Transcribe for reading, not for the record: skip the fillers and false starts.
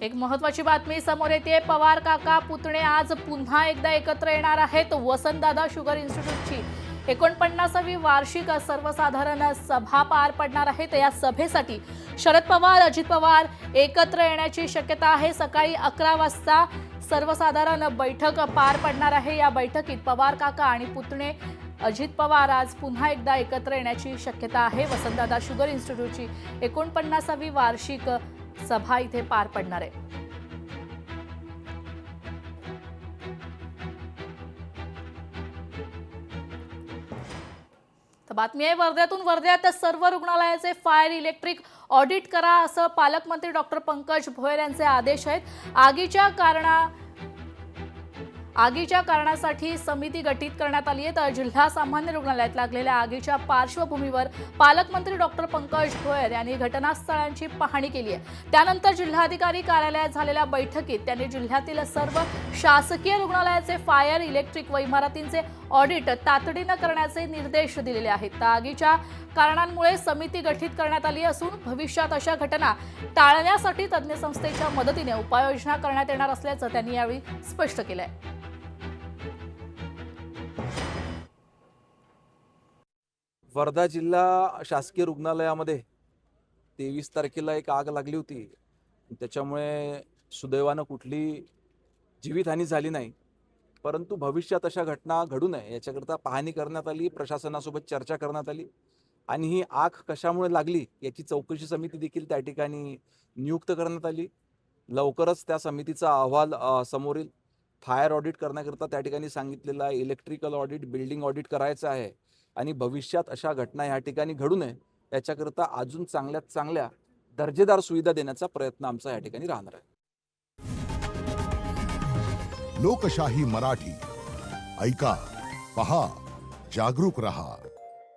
एक महत्त्वाची बातमी समोर येते। पवार काका पुतणे आज पुन्हा एकदा एकत्र येणार आहेत। वसंतदादा शुगर इन्स्टिट्यूटची 49वी वार्षिक सर्वसाधारण सभा पार पडणार आहे। या सभेसाठी शरद पवार, अजित पवार एकत्र येण्याची शक्यता आहे। सकाळी 11 वाजता सर्वसाधारण बैठक पार पडणार आहे। या बैठकीत पवार काका आणि पुतणे अजित पवार आज पुन्हा एकदा एकत्र येण्याची शक्यता आहे। वसंतदादा शुगर इन्स्टिट्यूटची 49वी वार्षिक सभा इथे पार पडणार आहे। तर बातमी आहे वर्ध्यातून। वर्ध्यात सर्व रुग्णालयाचे फायर इलेक्ट्रिक ऑडिट करा असं पालकमंत्री डॉक्टर पंकज भोयर यांचे आदेश आहेत। आगीच्या कारणासाठी समिती गठीत करण्यात आली आहे। तर जिल्हा सामान्य रुग्णालयात लागलेल्या आगीच्या पार्श्वभूमीवर पालकमंत्री डॉक्टर पंकज भोयर यांनी घटनास्थळांची पाहणी केली आहे। त्यानंतर जिल्हाधिकारी कार्यालयात झालेल्या बैठकीत त्यांनी जिल्ह्यातील सर्व शासकीय रुग्णालयाचे फायर इलेक्ट्रिक व इमारतींचे ऑडिट तातडीने करण्याचे निर्देश दिलेले आहेत। तर आगीच्या कारणांमुळे समिती गठीत करण्यात आली असून भविष्यात अशा घटना टाळण्यासाठी तज्ञ संस्थेच्या मदतीने उपाययोजना करण्यात येणार असल्याचं त्यांनी यावेळी स्पष्ट केलं आहे। वर्धा जिल्हा शासकीय रुग्णालयामध्ये 23 तारखेला एक आग लागली होती। त्याच्यामुळे सुदैवानं कुठली जीवितहानी झाली नाही, परंतु भविष्यात अशा घटना घडू नये याच्याकरता पाहणी करण्यात आली, प्रशासनासोबत चर्चा करण्यात आली आणि ही आग कशामुळे लागली याची चौकशी समिती देखील त्या ठिकाणी नियुक्त करण्यात आली। लवकरच त्या समितीचा अहवाल समोर येईल। फायर ऑडिट करण्याकरता त्या ठिकाणी सांगितलेला इलेक्ट्रिकल ऑडिट, बिल्डिंग ऑडिट करायचं आहे आणि भविष्यात अशा घटना या ठिकाणी घडू नये याच्याकरता अजून चांगल्यात चांगल्या दर्जेदार सुविधा देण्याचा प्रयत्न आमचा या ठिकाणी राहणार आहे। लोकशाही मराठी ऐका, पहा, जागरूक रहा।